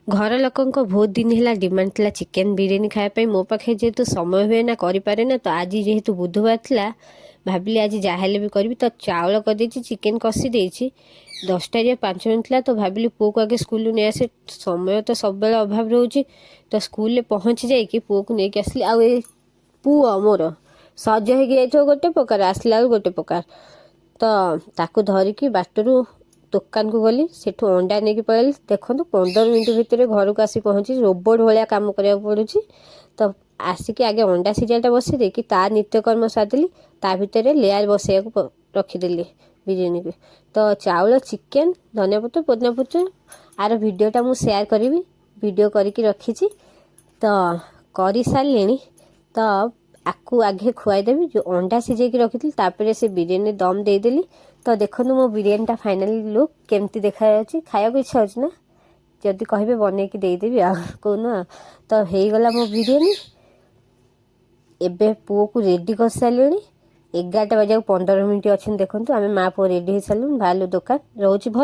घर लोकों बहुत दिन है डिमांड थी चिकेन बिरियानी खायापी मो पाखे जेहेतु समय हुए ना करे ना तो आज जेहेतु बुधवार था भाविली आज जहाँ भी करी तो चाउल कर चिकेन कषी देती 10:05 था तो भाविली पुओ को आगे स्कूल नहीं आसे समय तो सब बेले अभाव रोचे तो स्कूल पहुँची जाकि पुओ को लेकिन आसली आ पुओ मोर सज हो गोटे प्रकार आसला गोटे प्रकार तो ताकू धरिकी बाटरू दुकान को गली सेठू अंडा नहीं पलि देखो 15 मिनट भितर घर को आसी पहुँची रोबोट भाया कम करा पड़ू तो आसिक आगे अंडा सीझाटा बसई देकी ता नित्यकर्म सारिदेली ता भितर लेयर बसैया रखीदेली बिरियानी को तो चाउल चिकेन धनिया पत्र पुदीना पत्र आर वीडियोटा मु शेयर करी वीडियो करके रखी तो कर सारे तो आपको आगे खुआईदेवी जो अंडा सीझेकी रखी तापर से बिरियानी दम देदेली तो देखो मो बिरियानीटा फाइनाली लुक केमती देखा खाया इच्छा होची ना जदि कहे बनई कि देदेवी कौन तो होगला मो बिरियानी एबे पुओ को रेडी कर सारे 11टा बजे 15 मिनट अच्छे देखो आम माँ पुओ रेडी हो सारूँ बाहर दुकान रोच भल।